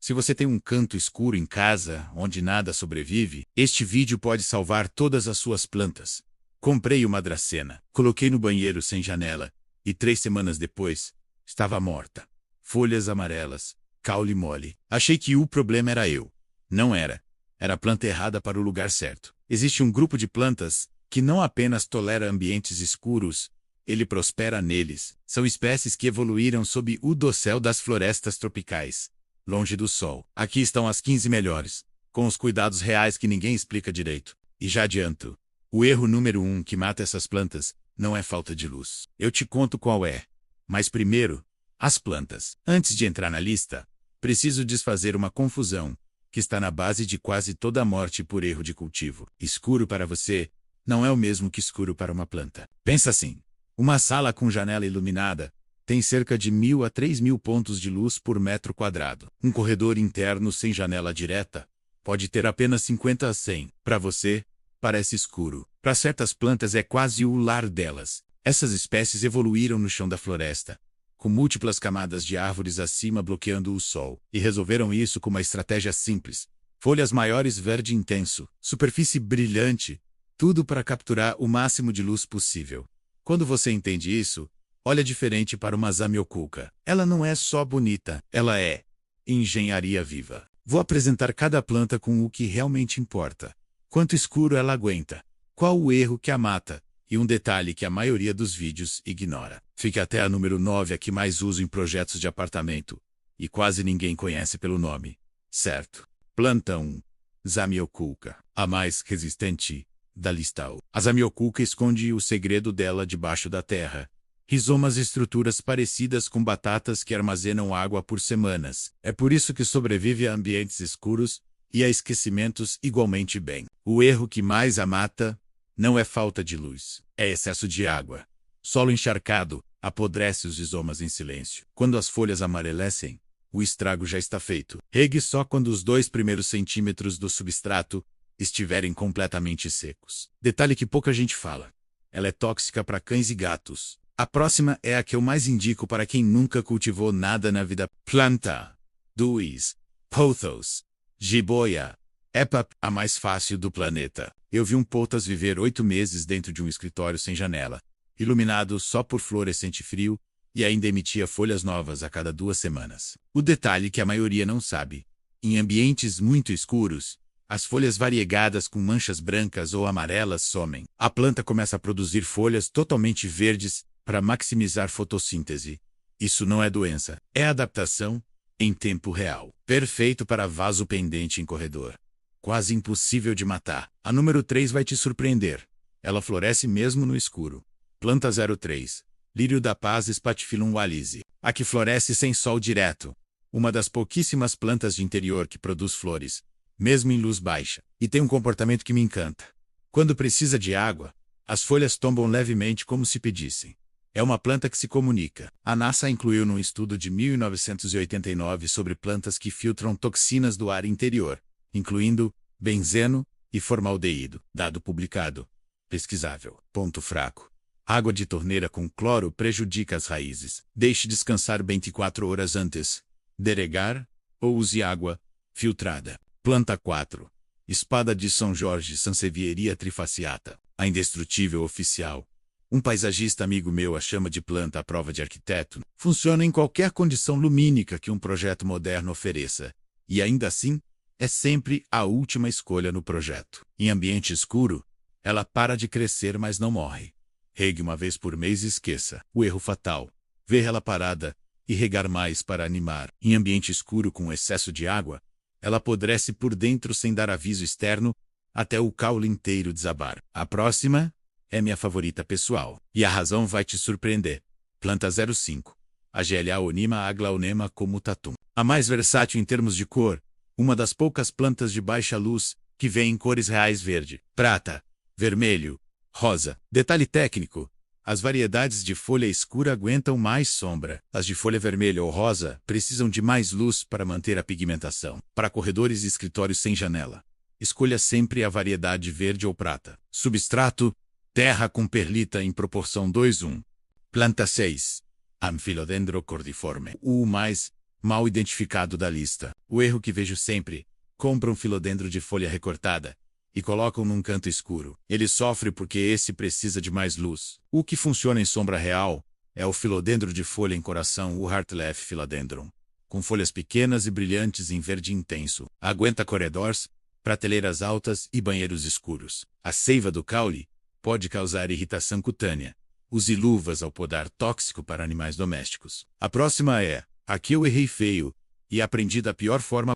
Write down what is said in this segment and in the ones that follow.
Se você tem um canto escuro em casa, onde nada sobrevive, este vídeo pode salvar todas as suas plantas. Comprei uma dracena, coloquei no banheiro sem janela, e 3 semanas depois, estava morta. Folhas amarelas, caule mole. Achei que o problema era eu. Não era. Era a planta errada para o lugar certo. Existe um grupo de plantas que não apenas tolera ambientes escuros, ele prospera neles. São espécies que evoluíram sob o dossel das florestas tropicais, longe do sol. Aqui estão as 15 melhores, com os cuidados reais que ninguém explica direito. E já adianto, o erro número 1 que mata essas plantas não é falta de luz. Eu te conto qual é. Mas primeiro, as plantas. Antes de entrar na lista, preciso desfazer uma confusão que está na base de quase toda a morte por erro de cultivo. Escuro para você não é o mesmo que escuro para uma planta. Pensa assim. Uma sala com janela iluminada tem cerca de 1.000 a 3.000 pontos de luz por metro quadrado. Um corredor interno sem janela direta pode ter apenas 50 a 100. Para você, parece escuro. Para certas plantas é quase o lar delas. Essas espécies evoluíram no chão da floresta, com múltiplas camadas de árvores acima bloqueando o sol, e resolveram isso com uma estratégia simples. Folhas maiores, verde intenso, superfície brilhante, tudo para capturar o máximo de luz possível. Quando você entende isso, olha diferente para uma zamioculca. Ela não é só bonita, ela é engenharia viva. Vou apresentar cada planta com o que realmente importa. Quanto escuro ela aguenta, qual o erro que a mata, e um detalhe que a maioria dos vídeos ignora. Fique até a número 9, a que mais uso em projetos de apartamento, e quase ninguém conhece pelo nome. Certo. Planta 1. Zamioculca, a mais resistente da lista. A zamioculca esconde o segredo dela debaixo da terra. Rizomas e estruturas parecidas com batatas que armazenam água por semanas. É por isso que sobrevive a ambientes escuros e a esquecimentos igualmente bem. O erro que mais a mata não é falta de luz, é excesso de água. Solo encharcado apodrece os rizomas em silêncio. Quando as folhas amarelecem, o estrago já está feito. Regue só quando os 2 primeiros centímetros do substrato estiverem completamente secos. Detalhe que pouca gente fala. Ela é tóxica para cães e gatos. A próxima é a que eu mais indico para quem nunca cultivou nada na vida. Planta 2. Pothos. Jiboia. A mais fácil do planeta. Eu vi um pothos viver 8 meses dentro de um escritório sem janela, iluminado só por fluorescente frio, e ainda emitia folhas novas a cada 2 semanas. O detalhe que a maioria não sabe. Em ambientes muito escuros, as folhas variegadas com manchas brancas ou amarelas somem. A planta começa a produzir folhas totalmente verdes para maximizar fotossíntese. Isso não é doença, é adaptação em tempo real. Perfeito para vaso pendente em corredor. Quase impossível de matar. A número 3 vai te surpreender. Ela floresce mesmo no escuro. Planta 03. Lírio da Paz Spathiphyllum walliser. A que floresce sem sol direto. Uma das pouquíssimas plantas de interior que produz flores, mesmo em luz baixa, e tem um comportamento que me encanta. Quando precisa de água, as folhas tombam levemente como se pedissem. É uma planta que se comunica. A NASA incluiu num estudo de 1989 sobre plantas que filtram toxinas do ar interior, incluindo benzeno e formaldeído. Dado publicado. Pesquisável. Ponto fraco. Água de torneira com cloro prejudica as raízes. Deixe descansar 24 horas antes de regar, ou use água filtrada. Planta 4. Espada de São Jorge Sansevieria trifasciata. A indestrutível oficial. Um paisagista amigo meu a chama de planta à prova de arquiteto. Funciona em qualquer condição lumínica que um projeto moderno ofereça. E ainda assim, é sempre a última escolha no projeto. Em ambiente escuro, ela para de crescer, mas não morre. Regue uma vez por mês e esqueça. O erro fatal. Ver ela parada e regar mais para animar. Em ambiente escuro com excesso de água, ela apodrece por dentro sem dar aviso externo, até o caule inteiro desabar. A próxima é minha favorita pessoal. E a razão vai te surpreender. Planta 05. Agelia onima aglaonema comutatum. A mais versátil em termos de cor, uma das poucas plantas de baixa luz que vem em cores reais: verde, prata, vermelho, rosa. Detalhe técnico. As variedades de folha escura aguentam mais sombra. As de folha vermelha ou rosa precisam de mais luz para manter a pigmentação. Para corredores e escritórios sem janela, escolha sempre a variedade verde ou prata. Substrato: terra com perlita em proporção 2:1. Planta 6. Amphilodendro cordiforme. O mais mal identificado da lista. O erro que vejo sempre: compram filodendro de folha recortada e colocam num canto escuro. Ele sofre porque esse precisa de mais luz. O que funciona em sombra real é o filodendro de folha em coração, o Heartleaf Philodendron, com folhas pequenas e brilhantes em verde intenso. Aguenta corredores, prateleiras altas e banheiros escuros. A seiva do caule pode causar irritação cutânea. Use luvas ao podar, tóxico para animais domésticos. A próxima é: aqui eu errei feio e aprendi da pior forma.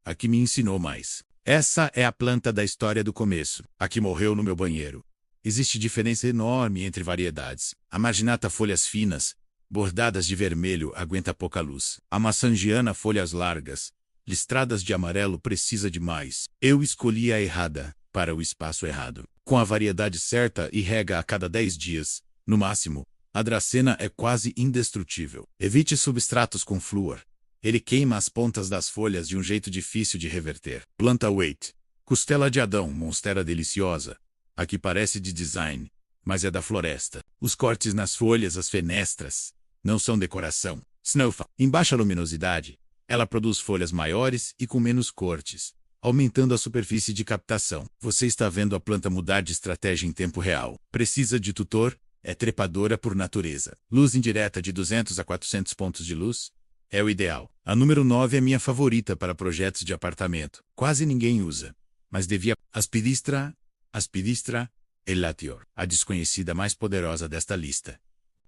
A que me ensinou mais. Essa é a planta da história do começo. A que morreu no meu banheiro. Existe diferença enorme entre variedades. A marginata, folhas finas, bordadas de vermelho, aguenta pouca luz. A maçangiana, folhas largas, listradas de amarelo, precisa de mais. Eu escolhi a errada para o espaço errado. Com a variedade certa e rega a cada 10 dias, no máximo, a dracena é quase indestrutível. Evite substratos com flúor. Ele queima as pontas das folhas de um jeito difícil de reverter. Planta Wait. Costela de Adão, monstera deliciosa. Aqui parece de design, mas é da floresta. Os cortes nas folhas, as fenestras, não são decoração. Snowfall. Em baixa luminosidade, ela produz folhas maiores e com menos cortes, aumentando a superfície de captação. Você está vendo a planta mudar de estratégia em tempo real. Precisa de tutor? É trepadora por natureza. Luz indireta de 200 a 400 pontos de luz é o ideal. A número 9 é minha favorita para projetos de apartamento. Quase ninguém usa, mas devia. Aspidistra elatior, a desconhecida mais poderosa desta lista.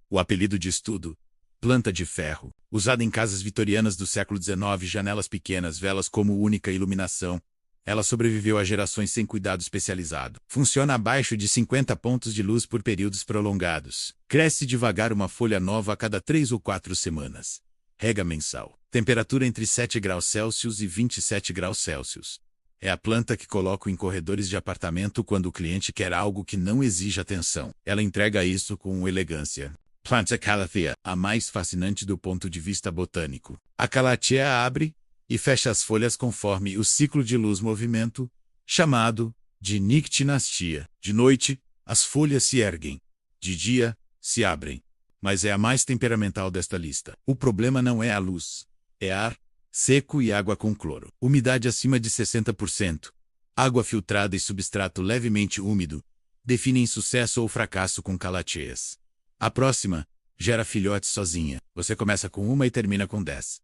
O apelido de estudo: planta de ferro. Usada em casas vitorianas do século XIX, janelas pequenas, velas como única iluminação. Ela sobreviveu a gerações sem cuidado especializado. Funciona abaixo de 50 pontos de luz por períodos prolongados. Cresce devagar, uma folha nova a cada 3 ou 4 semanas. Rega mensal. Temperatura entre 7 graus Celsius e 27 graus Celsius. É a planta que coloco em corredores de apartamento quando o cliente quer algo que não exige atenção. Ela entrega isso com elegância. Planta Calathea, a mais fascinante do ponto de vista botânico. A calathea abre e fecha as folhas conforme o ciclo de luz-movimento, chamado de nictinastia. De noite, as folhas se erguem. De dia, se abrem. Mas é a mais temperamental desta lista. O problema não é a luz. É ar seco e água com cloro. Umidade acima de 60%. Água filtrada e substrato levemente úmido definem sucesso ou fracasso com calatheas. A próxima gera filhotes sozinha. Você começa com uma e termina com 10.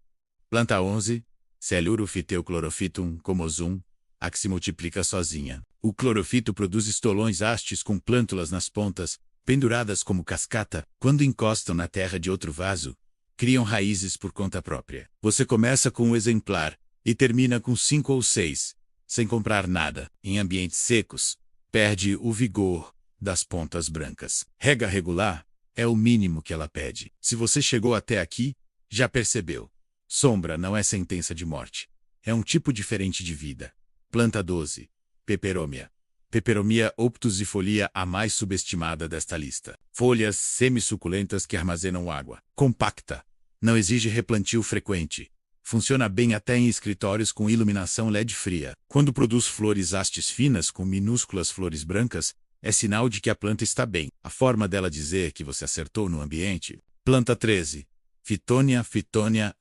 Planta 11. Cellurophyteum chlorophytum comosum, a que se multiplica sozinha. O clorofito produz estolões hastes com plântulas nas pontas, penduradas como cascata. Quando encostam na terra de outro vaso, criam raízes por conta própria. Você começa com um exemplar e termina com 5 ou 6, sem comprar nada. Em ambientes secos, perde o vigor das pontas brancas. Rega regular é o mínimo que ela pede. Se você chegou até aqui, já percebeu. Sombra não é sentença de morte. É um tipo diferente de vida. Planta 12. Peperomia. Peperomia obtusifolia, a mais subestimada desta lista. Folhas semi-suculentas que armazenam água. Compacta. Não exige replantio frequente. Funciona bem até em escritórios com iluminação LED fria. Quando produz flores hastes finas com minúsculas flores brancas, é sinal de que a planta está bem. A forma dela dizer que você acertou no ambiente. Planta 13. Fittonia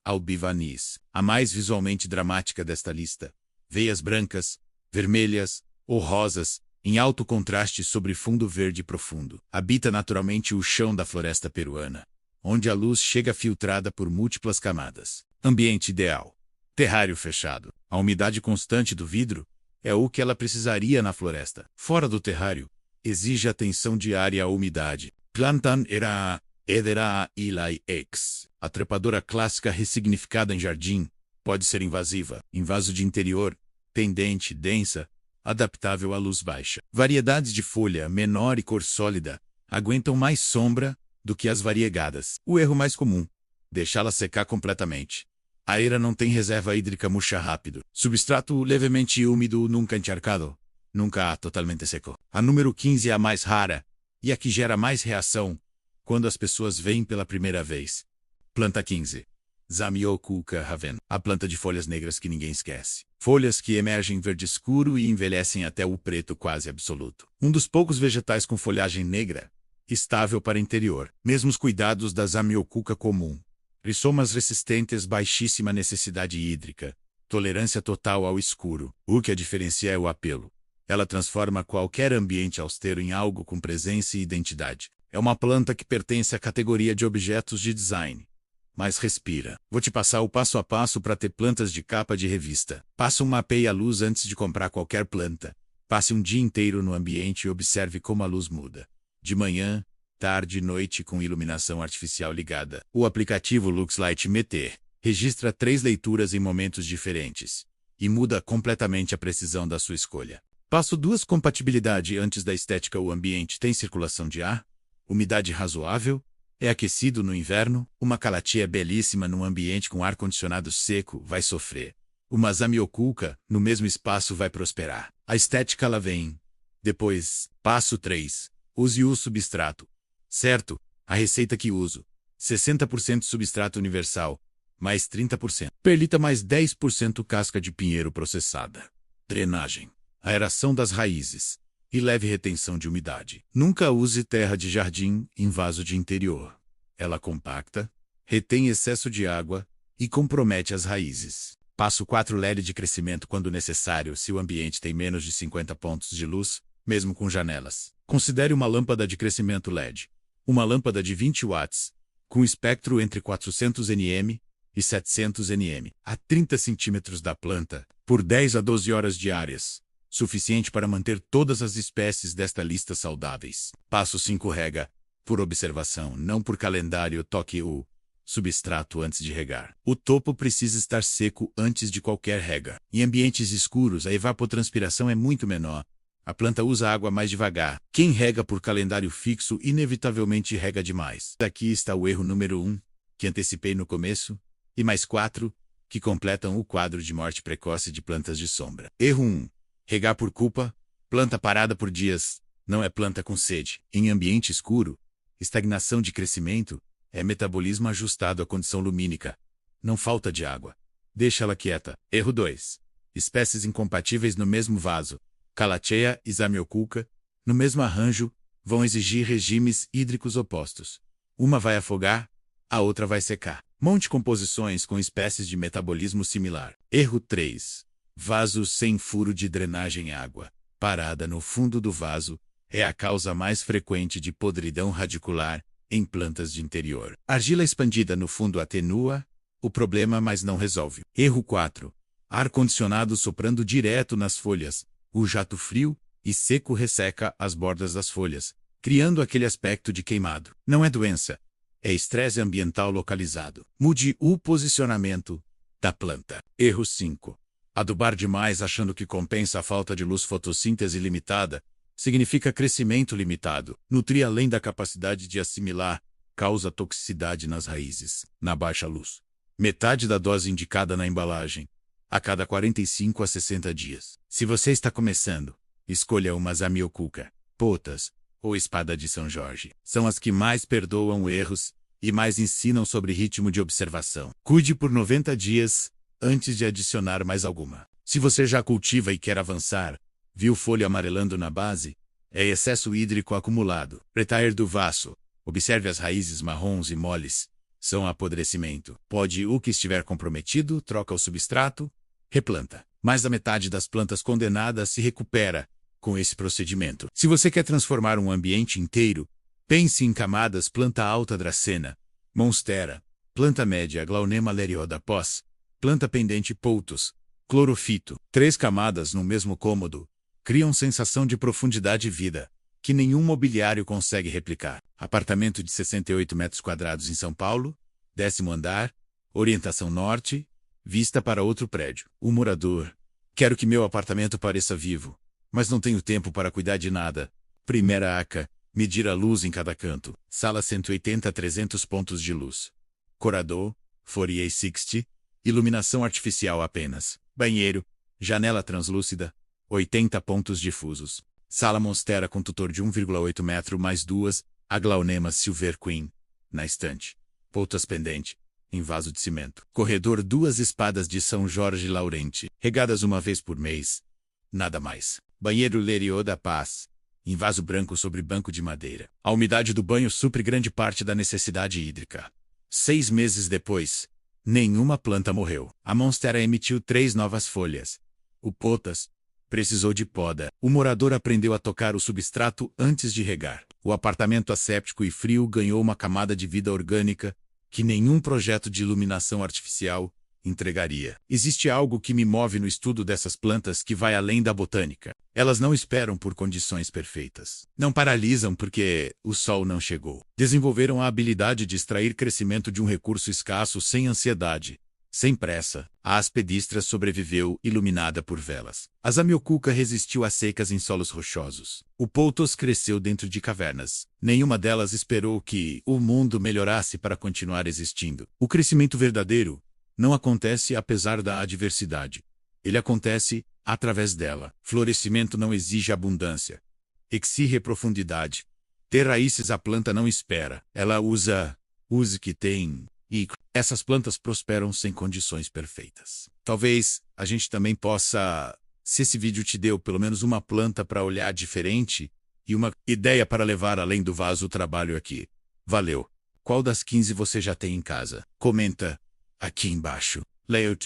albivanis. A mais visualmente dramática desta lista. Veias brancas, vermelhas ou rosas, em alto contraste sobre fundo verde profundo. Habita naturalmente o chão da floresta peruana, onde a luz chega filtrada por múltiplas camadas. Ambiente ideal. Terrário fechado. A umidade constante do vidro é o que ela precisaria na floresta. Fora do terrário, exige atenção diária à umidade. Plantan Edera Eli X. A trepadora clássica ressignificada em jardim pode ser invasiva. Em vaso de interior, pendente, densa, adaptável à luz baixa. Variedades de folha menor e cor sólida aguentam mais sombra do que as variegadas. O erro mais comum: deixá-la secar completamente. A eira não tem reserva hídrica, murcha rápido. Substrato levemente úmido, nunca encharcado. Nunca totalmente seco. A número 15 é a mais rara e a que gera mais reação quando as pessoas veem pela primeira vez. Planta 15. Zamioculca raven. A planta de folhas negras que ninguém esquece. Folhas que emergem verde escuro e envelhecem até o preto quase absoluto. Um dos poucos vegetais com folhagem negra, estável para interior. Mesmos cuidados da Zamioculca comum. Rizomas resistentes, baixíssima necessidade hídrica. Tolerância total ao escuro. O que a diferencia é o apelo. Ela transforma qualquer ambiente austero em algo com presença e identidade. É uma planta que pertence à categoria de objetos de design. Mas respira. Vou te passar o passo a passo para ter plantas de capa de revista. Passe um mapeie a luz antes de comprar qualquer planta. Passe um dia inteiro no ambiente e observe como a luz muda. De manhã, tarde e noite com iluminação artificial ligada. O aplicativo Luxlight Meter registra 3 leituras em momentos diferentes e muda completamente a precisão da sua escolha. Passo 2. Compatibilidade. Antes da estética, o ambiente tem circulação de ar, umidade razoável, é aquecido no inverno. Uma calathea belíssima num ambiente com ar-condicionado seco vai sofrer. Uma zamioculca, no mesmo espaço, vai prosperar. A estética ela vem depois. Passo 3. Use o substrato. Certo, a receita que uso: 60% substrato universal, mais 30% perlita, mais 10% casca de pinheiro processada. Drenagem. Aeração das raízes e leve retenção de umidade. Nunca use terra de jardim em vaso de interior. Ela compacta, retém excesso de água e compromete as raízes. Passo 4. LED de crescimento quando necessário. Se o ambiente tem menos de 50 pontos de luz, mesmo com janelas, considere uma lâmpada de crescimento LED. Uma lâmpada de 20 watts, com espectro entre 400 nm e 700 nm, a 30 centímetros da planta, por 10 a 12 horas diárias. Suficiente para manter todas as espécies desta lista saudáveis. Passo 5. Rega. Por observação, não por calendário. Toque o substrato antes de regar. O topo precisa estar seco antes de qualquer rega. Em ambientes escuros, a evapotranspiração é muito menor. A planta usa água mais devagar. Quem rega por calendário fixo inevitavelmente rega demais. Aqui está o erro número 1, que antecipei no começo, e mais 4, que completam o quadro de morte precoce de plantas de sombra. Erro 1. Regar por culpa. Planta parada por dias não é planta com sede. Em ambiente escuro, estagnação de crescimento é metabolismo ajustado à condição lumínica. Não falta de água. Deixa ela quieta. Erro 2. Espécies incompatíveis no mesmo vaso, Calathea e Zamioculca, no mesmo arranjo, vão exigir regimes hídricos opostos. Uma vai afogar, a outra vai secar. Monte composições com espécies de metabolismo similar. Erro 3. Vasos sem furo de drenagem. Água parada no fundo do vaso é a causa mais frequente de podridão radicular em plantas de interior. Argila expandida no fundo atenua o problema, mas não resolve. Erro 4. Ar-condicionado soprando direto nas folhas. O jato frio e seco resseca as bordas das folhas, criando aquele aspecto de queimado. Não é doença, é estresse ambiental localizado. Mude o posicionamento da planta. Erro 5. Adubar demais achando que compensa a falta de luz. Fotossíntese limitada significa crescimento limitado. Nutrir além da capacidade de assimilar causa toxicidade nas raízes. Na baixa luz, metade da dose indicada na embalagem, a cada 45 a 60 dias. Se você está começando, escolha uma Zamioculca, Potas ou Espada de São Jorge. São as que mais perdoam erros e mais ensinam sobre ritmo de observação. Cuide por 90 dias antes de adicionar mais alguma. Se você já cultiva e quer avançar, viu folha amarelando na base? É excesso hídrico acumulado. Retirar do vaso. Observe as raízes marrons e moles. São apodrecimento. Pode o que estiver comprometido, troca o substrato, replanta. Mais da metade das plantas condenadas se recupera com esse procedimento. Se você quer transformar um ambiente inteiro, pense em camadas. Planta alta Dracena, Monstera, planta média Glaunema lerioda pós, planta pendente Pothos, Clorofito. 3 camadas no mesmo cômodo criam sensação de profundidade e vida que nenhum mobiliário consegue replicar. Apartamento de 68 metros quadrados em São Paulo, 10º andar, orientação norte, vista para outro prédio. O morador: quero que meu apartamento pareça vivo, mas não tenho tempo para cuidar de nada. Primeira ACA: medir a luz em cada canto. Sala 180 a 300 pontos de luz. Corredor, Fourier 60, iluminação artificial apenas. Banheiro, janela translúcida, 80 pontos difusos. Sala Monstera com tutor de 1,8 metro mais 2, a Glaunema Silver Queen, na estante. Potas pendente, em vaso de cimento. Corredor: 2 espadas de São Jorge Laurenti, regadas uma vez por mês. Nada mais. Banheiro Leriot da Paz, em vaso branco sobre banco de madeira. A umidade do banho supre grande parte da necessidade hídrica. 6 meses depois, nenhuma planta morreu. A monstera emitiu 3 novas folhas. O potas precisou de poda. O morador aprendeu a tocar o substrato antes de regar. O apartamento asséptico e frio ganhou uma camada de vida orgânica que nenhum projeto de iluminação artificial entregaria. Existe algo que me move no estudo dessas plantas que vai além da botânica. Elas não esperam por condições perfeitas. Não paralisam porque o sol não chegou. Desenvolveram a habilidade de extrair crescimento de um recurso escasso sem ansiedade, sem pressa. A aspidistra sobreviveu iluminada por velas. A zamioculca resistiu a secas em solos rochosos. O pothos cresceu dentro de cavernas. Nenhuma delas esperou que o mundo melhorasse para continuar existindo. O crescimento verdadeiro não acontece apesar da adversidade. Ele acontece através dela. Florescimento não exige abundância. Exige profundidade. Ter raízes a planta não espera. Ela use que tem. E essas plantas prosperam sem condições perfeitas. Talvez a gente também possa, se esse vídeo te deu pelo menos uma planta para olhar diferente e uma ideia para levar além do vaso trabalho aqui. Valeu! Qual das 15 você já tem em casa? Comenta aqui embaixo. Layout.